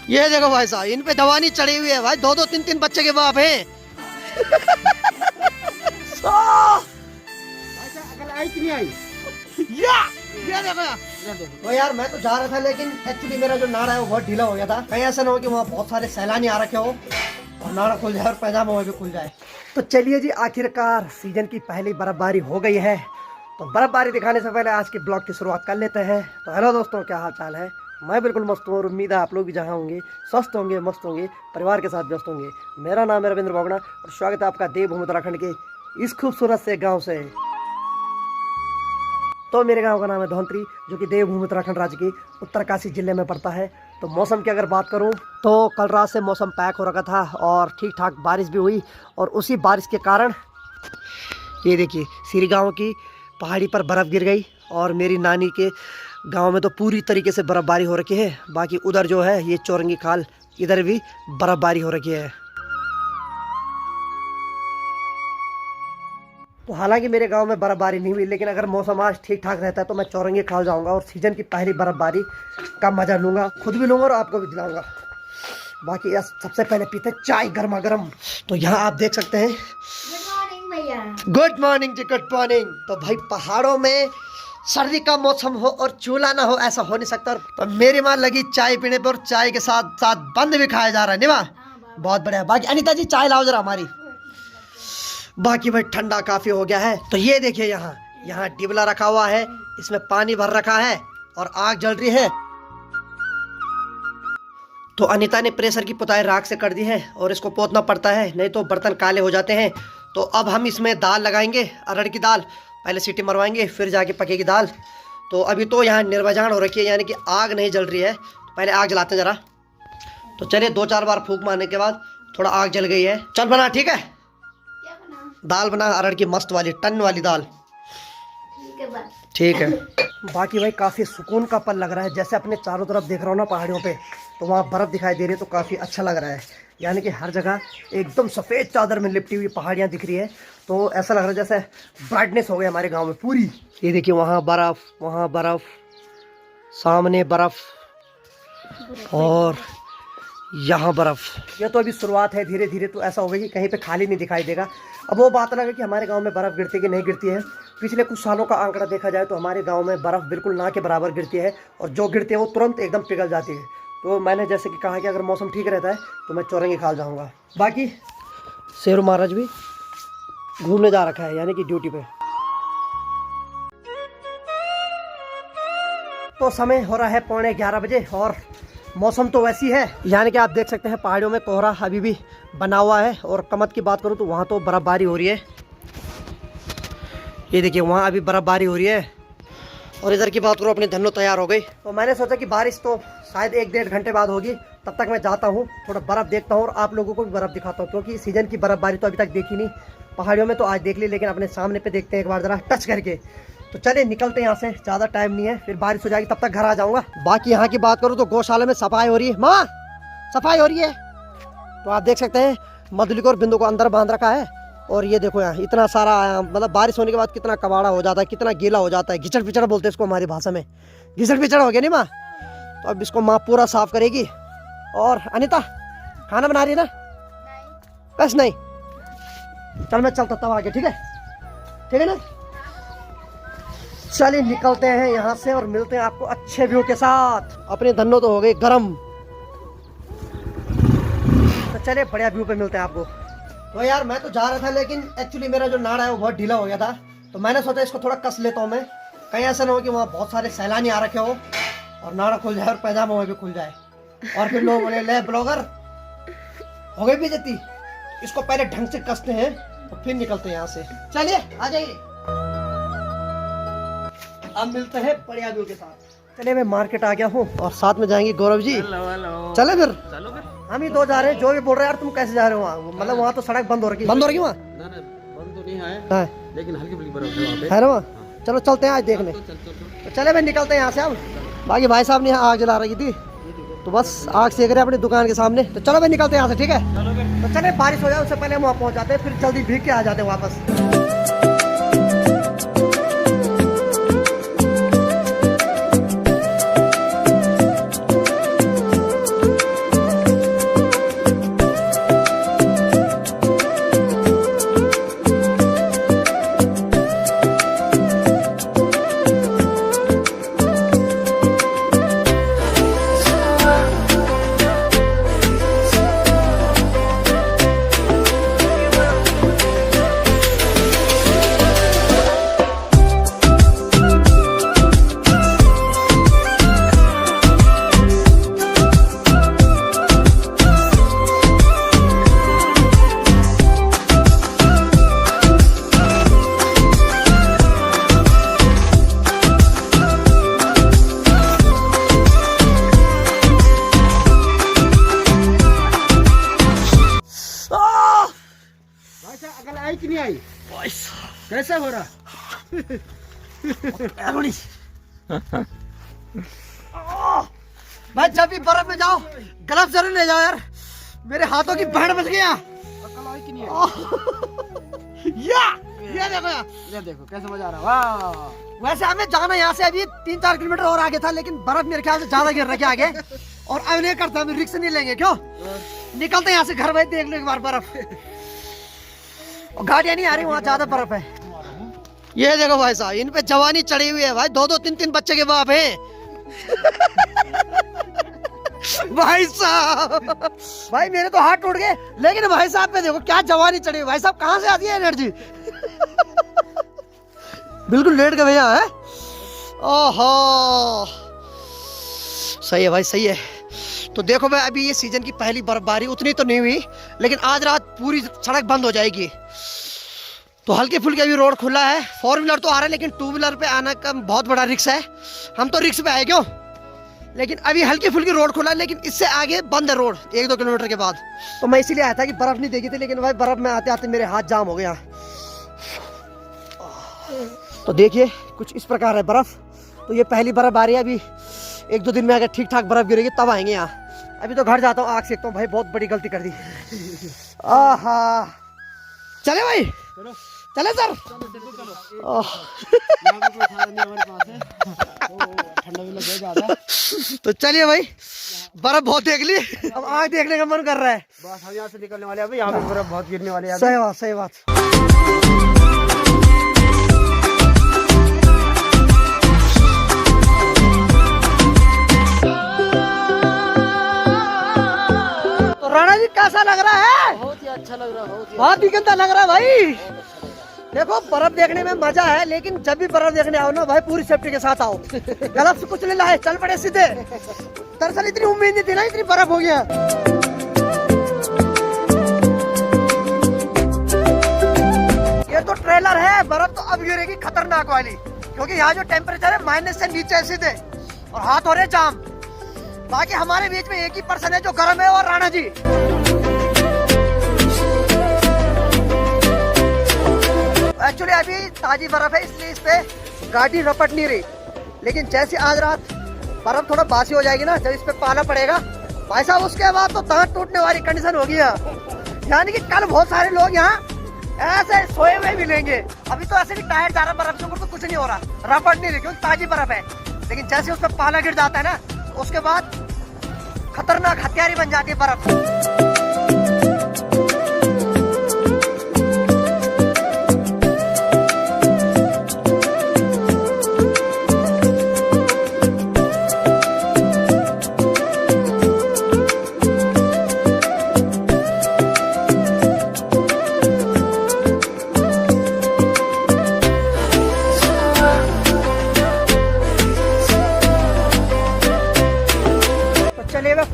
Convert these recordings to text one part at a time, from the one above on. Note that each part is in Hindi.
ये देखो भाई साहब, इन पे जवानी चढ़ी हुई है भाई, दो दो तीन तीन बच्चे के बाप हैं। अगर आई कि नहीं आई? ये देखो यार। तो यार मैं तो जा रहा था, लेकिन एक्चुअली मेरा जो नाड़ा है वो बहुत ढीला हो गया था। कहीं ऐसा ना हो कि वहाँ बहुत सारे सैलानी आ रखे हो और नाड़ा खुल जाए और पैजामा वहाँ भी खुल जाए। तो चलिए जी, आखिरकार सीजन की पहली बर्फबारी हो गई है। तो बर्फबारी दिखाने से पहले आज के ब्लॉग की शुरुआत कर लेते हैं। तो हेलो दोस्तों, क्या हाल चाल है? मैं बिल्कुल मस्त हूँ और उम्मीद है आप लोग भी जहाँ होंगे स्वस्थ होंगे, मस्त होंगे, परिवार के साथ व्यस्त होंगे। मेरा नाम है रविंद्र बोगना और स्वागत है आपका देवभूमि उत्तराखंड के इस खूबसूरत से गाँव से। तो मेरे गांव का नाम है धौंतरी, जो कि देवभूमि उत्तराखंड राज्य के उत्तरकाशी जिले में पड़ता है। तो मौसम की अगर बात करूं तो कल रात से मौसम पैक हो रखा था और ठीक ठाक बारिश भी हुई। और उसी बारिश के कारण ये देखिए, सिरी गांव की पहाड़ी पर बर्फ़ गिर गई और मेरी नानी के गांव में तो पूरी तरीके से बर्फ़बारी हो रखी है। बाकी उधर जो है ये चौरंगी खाल, इधर भी बर्फ़बारी हो रखी है। तो हालांकि मेरे गांव में बर्फबारी नहीं हुई, लेकिन अगर मौसम आज ठीक ठाक रहता है तो मैं चौरंगी खाल जाऊंगा और सीजन की पहली बर्फबारी का मजा लूंगा, खुद भी लूंगा और आपको भी दिलाऊंगा। बाकी यार सबसे पहले पीते चाय गर्मा गर्म। तो यहाँ आप देख सकते हैं। गुड मॉर्निंग भैया। गुड मॉर्निंग जी, गुड मॉर्निंग। तो भाई पहाड़ों में सर्दी का मौसम हो और चूल्हा ना हो, ऐसा हो नहीं सकता। तो मेरी माँ लगी चाय पीने पर, चाय के साथ साथ बंद भी खाया जा रहा है। नहीं माँ, बहुत बढ़िया। बाकी अनिता जी चाय लाओ जरा हमारी। बाकी भाई ठंडा काफी हो गया है। तो ये देखिए, यहाँ डिबला रखा हुआ है, इसमें पानी भर रखा है और आग जल रही है। तो अनीता ने प्रेशर की पुताई राख से कर दी है और इसको पोतना पड़ता है, नहीं तो बर्तन काले हो जाते हैं। तो अब हम इसमें दाल लगाएंगे, अरहर की दाल। पहले सीटी मरवाएंगे फिर जाके पकेगी दाल। तो अभी तो यहाँ निर्वजान हो रखी है, यानी कि आग नहीं जल रही है। तो पहले आग जलाते हैं जरा। तो चलिए 2-4 बार फूंक मारने के बाद थोड़ा आग जल गई है। चल बना, ठीक है? दाल बना अरहर की मस्त वाली, टन वाली दाल। ठीक है। बाकी भाई काफ़ी सुकून का पल लग रहा है, जैसे अपने चारों तरफ देख रहा हूँ ना पहाड़ियों पे, तो वहाँ बर्फ़ दिखाई दे रही है। तो काफ़ी अच्छा लग रहा है, यानी कि हर जगह एकदम सफ़ेद चादर में लिपटी हुई पहाड़ियाँ दिख रही है। तो ऐसा लग रहा है जैसे ब्राइटनेस हो गई हमारे गाँव में पूरी। ये देखिए, वहाँ बर्फ़, वहाँ बर्फ़, सामने बर्फ़ और यहाँ बर्फ़। ये तो अभी शुरुआत है, धीरे धीरे तो ऐसा होगा कि कहीं पे खाली नहीं दिखाई देगा। अब वो बात अलग है कि हमारे गांव में बर्फ़ गिरती है कि नहीं गिरती है। पिछले कुछ सालों का आंकड़ा देखा जाए तो हमारे गांव में बर्फ़ बिल्कुल ना के बराबर गिरती है और जो गिरती है वो तुरंत एकदम पिघल जाती है। तो मैंने जैसे कि कहा कि अगर मौसम ठीक रहता है तो मैं चौरंगी खाल जाऊँगा। बाकी शेरू महाराज भी घूमने जा रखा है, यानी कि ड्यूटी पे। तो समय हो रहा है 11:15 बजे और मौसम तो वैसी है, यानी कि आप देख सकते हैं पहाड़ियों में कोहरा अभी भी बना हुआ है। और कमत की बात करूं तो वहाँ तो बर्फबारी हो रही है। ये देखिए, वहाँ अभी बर्फबारी हो रही है। और इधर की बात करूँ, अपनी धन्नो तैयार हो गई। तो मैंने सोचा कि बारिश तो शायद 1-1.5 घंटे बाद होगी, तब तक मैं जाता हूँ, थोड़ा बर्फ़ देखता हूँ और आप लोगों को भी बर्फ़ दिखाता हूँ, क्योंकि सीजन की बर्फबारी तो अभी तक देखी नहीं। पहाड़ियों में तो आज देख ली, लेकिन अपने सामने पे देखते हैं एक बार ज़रा टच करके। तो चलिए निकलते हैं यहाँ से, ज़्यादा टाइम नहीं है, फिर बारिश हो जाएगी, तब तक घर आ जाऊँगा। बाकी यहाँ की बात करूँ तो गौशाला में सफाई हो रही है। माँ, सफाई हो रही है। तो आप देख सकते हैं मधुली को और बिंदु को अंदर बांध रखा है। और ये देखो यहाँ इतना सारा, मतलब बारिश होने के बाद कितना कबाड़ा हो जाता है, कितना गीला हो जाता है। घिचड़ पिचड़ बोलते हैं इसको हमारी भाषा में। घिचड़ पिचड़ हो गया नहीं माँ? तो अब इसको माँ पूरा साफ करेगी। और अनिता खाना बना रही है ना? बस नहीं, चल मैं चलता तब आगे, ठीक है? ठीक है ना? चलिए निकलते हैं यहाँ से और मिलते हैं आपको अच्छे व्यू के साथ। अपने धन्नो तो हो गए गरम, तो चलिए बढ़िया व्यू पे मिलते हैं आपको। तो यार मैं तो जा रहा था, लेकिन एक्चुअली मेरा जो नाड़ा है वो बहुत ढीला हो गया था। तो मैंने सोचा इसको थोड़ा कस लेता हूँ मैं, कहीं ऐसा ना हो कि वहाँ बहुत सारे सैलानी आ रखे हो और नाड़ा खुल जाए और पैजामा वहाँ भी खुल जाए और फिर लोग बोले ले ब्लॉगर हो गई बेइज्जती। इसको पहले ढंग से कसते हैं तो फिर निकलते हैं यहाँ से। चलिए आ जाइए, अब मिलते हैं बढ़िया व्यू के साथ। चलिए मैं मार्केट आ गया हूँ और साथ में जाएंगे गौरव जी। चले फिर हम ही 2 जा रहे हैं। जो भी बोल रहे हैं यार तुम कैसे जा रहे हो वहाँ, मतलब वहाँ तो सड़क बंद हो रखी है। बंद हो रही है वहाँ? बंद तो नहीं है, लेकिन हल्की फुल्की बर्फ है ना वहाँ। चलो चलते हैं आज देखने। तो चले भाई निकलते हैं यहाँ से अब। बाकी भाई साहब ने यहाँ आग जला रही थी, तो बस आग सेक रहे अपनी दुकान के सामने। तो चलो भाई निकलते हैं यहाँ से, ठीक है? तो चले बारिश हो जाए उससे पहले हम वहाँ पहुँच जाते हैं, फिर जल्दी भीग के आ जाते हैं वापस। कैसा हो रहा? भाई जब भी बर्फ में जाओ ग्लव्स जरूर ले जाओ यार, मेरे हाथों की बैंड बच गया। ये देखो यार, ये देखो कैसे मजा आ रहा है। वाह, वैसे हमें जाना यहाँ से अभी 3-4 किलोमीटर और आगे था, लेकिन बर्फ मेरे ख्याल से ज्यादा गिर रहा है आगे, और अब नहीं करता, हम रिस्क नहीं लेंगे। क्यों निकलते यहाँ से घर, भाई देख लो एक बार बर्फ, और गाड़ियाँ नहीं आ रही, वहाँ ज्यादा बर्फ है। ये देखो भाई साहब, इन पे जवानी चढ़ी हुई है भाई, 2-2 3-3 बच्चे के बाप हैं। भाई साहब, भाई मेरे तो हाथ टूट गए, लेकिन भाई साहब पे देखो क्या जवानी चढ़ी हुई। भाई साहब कहाँ से आती है एनर्जी? बिल्कुल लेट गए भैया है। ओहो, सही है भाई, सही है। तो देखो भाई, अभी ये सीजन की पहली बर्फबारी, उतनी तो नहीं हुई, लेकिन आज रात पूरी सड़क बंद हो जाएगी। तो हल्के फुल्के अभी रोड खुला है, 4 व्हीलर तो आ रहा है, लेकिन 2 व्हीलर पे आना का बहुत बड़ा रिस्क है। हम तो रिस्क पे आए क्यों, लेकिन अभी हल्की फुल्की रोड खुला है, लेकिन इससे आगे बंद है रोड 1-2 किलोमीटर के बाद। तो मैं इसीलिए आया था कि बर्फ नहीं देखी थी, लेकिन भाई बर्फ में आते आते मेरे हाथ जाम हो गया। तो देखिए कुछ इस प्रकार है बर्फ। तो ये पहली बर्फ आ रही है, अभी 1-2 दिन में अगर ठीक ठाक बर्फ गिरेगी तब आएंगे यहाँ। अभी तो घर जाता हूँ, आग सेकता हूँ भाई, बहुत बड़ी गलती कर दी। आहा, चले भाई, चले सर। तो चलिए भाई, बर्फ बहुत देख ली, अब आग देखने का मन कर रहा है। बस हम यहाँ से निकलने वाले हैं, अभी यहाँ पे बर्फ बहुत गिरने वाली है। सही बात, सही बात। तो राणा जी कैसा लग रहा है? बहुत ही अच्छा लग रहा है, बहुत ही गंदा लग रहा है भाई। देखो बर्फ देखने में मजा है, लेकिन जब भी बर्फ देखने आओ ना भाई, पूरी सेफ्टी के साथ आओ। गलत से कुछ नहीं लाए, चल पड़े सीधे। दरअसल इतनी उम्मीद नहीं थी ना, इतनी बर्फ हो गया। ये तो ट्रेलर है, बर्फ तो अब गिरेगी खतरनाक वाली, क्योंकि यहाँ जो टेम्परेचर है माइनस से नीचे सीधे, और हाथ हो रहे जाम। बाकी हमारे बीच में एक ही पर्सन है जो गर्म है, और राणा जी। एक्चुअली अभी ताजी बर्फ है, इसलिए इस पे गाड़ी रपट नहीं रही, लेकिन जैसे आज रात बर्फ थोड़ा बासी हो जाएगी ना, जब इस पे पाना पड़ेगा भाई साहब, उसके बाद तो दांत टूटने वाली कंडीशन होगी यहाँ। यानी कि कल बहुत सारे लोग यहाँ ऐसे सोए हुए मिलेंगे। अभी तो ऐसे भी टायर जा रहा बर्फ से, तो कुछ नहीं हो रहा, रपट नहीं रही, क्योंकि ताजी बर्फ है। लेकिन जैसे उस पर पाला गिर जाता है ना, तो उसके बाद खतरनाक हथियारी बन जाती है बर्फ।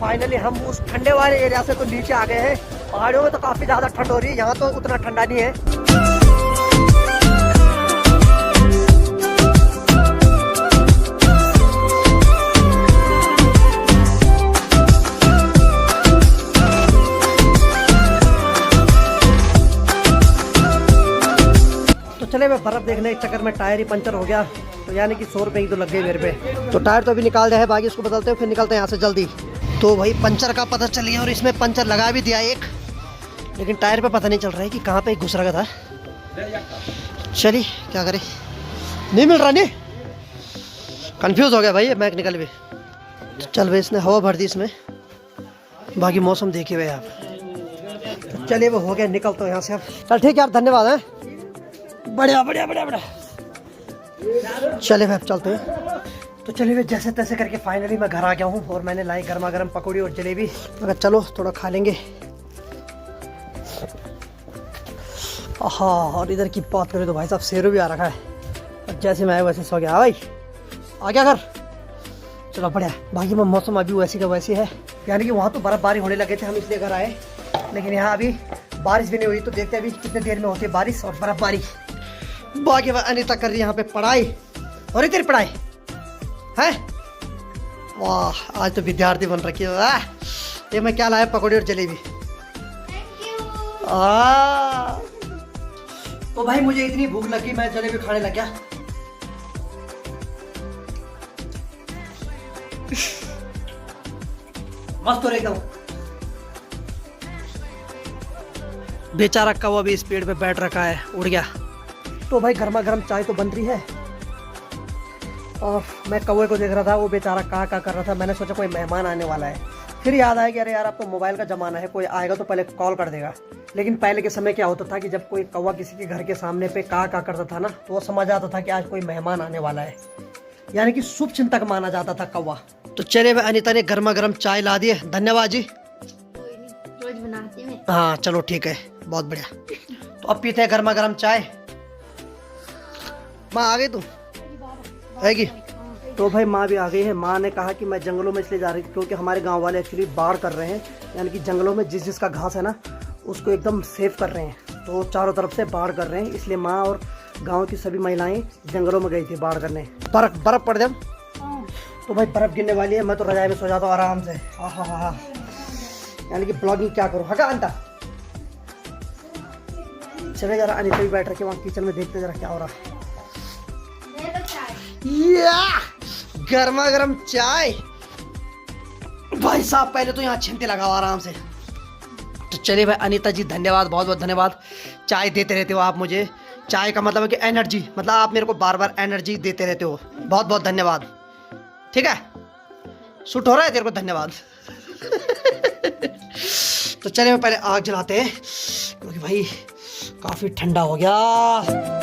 फाइनली हम उस ठंडे वाले एरिया से तो नीचे आ गए हैं। पहाड़ियों में तो काफी ज्यादा ठंड हो रही है, यहाँ तो उतना ठंडा नहीं है। तो चले मैं बर्फ देखने के चक्कर में टायर ही पंचर हो गया, तो यानी कि 100 रुपए ही तो लग गए मेरे पे। तो टायर तो अभी निकाल दिया है, बाकी इसको बदलते हैं, फिर निकलते हैं यहाँ से जल्दी। तो भाई पंचर का पता चल गया, और इसमें पंचर लगा भी दिया एक, लेकिन टायर पे पता नहीं चल रहा है कि कहाँ पे घुस रखा था। चलिए क्या करें, नहीं मिल रहा, नहीं कंफ्यूज हो गया भाई मैकेनिकल भी। चल भाई, इसने हवा भर दी इसमें, बाकी मौसम देखिए भाई आप। तो चलिए वो हो गया, निकलता हूँ यहाँ से अब। चल ठीक है यार, धन्यवाद है, बढ़िया बढ़िया बढ़िया बढ़िया। चले भाई अब चलते हैं। तो चलिए भाई, जैसे तैसे करके फाइनली मैं घर आ गया हूँ, और मैंने लाई गर्मा गर्म पकौड़ी और जलेबी। मगर चलो थोड़ा खा लेंगे। हाँ, और इधर की बात करें तो भाई साहब शेरू भी आ रखा है, और जैसे मैं आया वैसे सो गया। भाई आ गया घर, चलो बढ़िया। बाकी में मौसम अभी वैसी का वैसी है, यानी कि वहाँ तो बर्फबारी होने लगे थे, हम इसलिए घर आए, लेकिन यहाँ अभी बारिश भी नहीं हुई। तो देखते हैं अभी कितने देर में होती है बारिश और बर्फबारी। बाकी अनिता कर रही है यहाँ पे पढ़ाई, और तेरी पढ़ाई है। वाह, आज तो विद्यार्थी बन रखी है। वाह, ये मैं क्या लाया, पकौड़ी और जलेबी। तो भाई मुझे इतनी भूख लगी, मैं जलेबी खाने लग गया। मस्त हो रही एकदम। बेचारा कौवा भी इस पेड़ पे बैठ रखा है, उड़ गया। तो भाई गर्मा गर्म चाय तो बन रही है और मैं कौवे को देख रहा था, वो बेचारा का कर रहा था। मैंने सोचा कोई मेहमान आने वाला है, फिर याद आया कि अरे यार अब तो मोबाइल का ज़माना है, कोई आएगा तो पहले कॉल कर देगा। लेकिन पहले के समय क्या होता था कि जब कोई कौवा किसी के घर के सामने पे का करता था ना, तो वो समझ आता था कि आज कोई मेहमान आने वाला है, यानी कि शुभ चिंतक माना जाता था कौवा। तो चले भाई, अनीता ने गर्मा गर्म चाय ला दिए, धन्यवाद जी। रोज बनाती मैं। हाँ चलो ठीक है, बहुत बढ़िया। तो अब पीते हैं गर्मा गर्म चाय। माँ आ गई तू आएगी? तो भाई माँ भी आ गई है। माँ ने कहा कि मैं जंगलों में इसलिए जा रही थी क्योंकि हमारे गांव वाले एक्चुअली बाढ़ कर रहे हैं, यानी कि जंगलों में जिस जिसका घास है ना उसको एकदम सेव कर रहे हैं। तो चारों तरफ से बाढ़ कर रहे हैं, इसलिए माँ और गांव की सभी महिलाएं जंगलों में गई थी बाढ़ करने। बर्फ पड़ जब तो भाई बर्फ गिरने वाली है। मैं तो रजाई में सो जाता हूँ आराम से। हाँ, यानी कि ब्लॉगिंग क्या करूँ। हाँ अंता चले जरा, अनिता भी बैठ रखी वहाँ किचन में, देखते जरा क्या हो रहा है। गर्मा गर्म चाय भाई साहब, पहले तो यहाँ छिंते लगाओ आराम से। तो चलिए भाई अनीता जी धन्यवाद, बहुत बहुत धन्यवाद। चाय देते रहते हो आप मुझे, चाय का मतलब है कि एनर्जी, मतलब आप मेरे को बार बार एनर्जी देते रहते हो, बहुत बहुत धन्यवाद। ठीक है, शूट हो रहा है तेरे को, धन्यवाद। तो चलिए पहले आग जलाते हैं क्योंकि भाई काफ़ी ठंडा हो गया।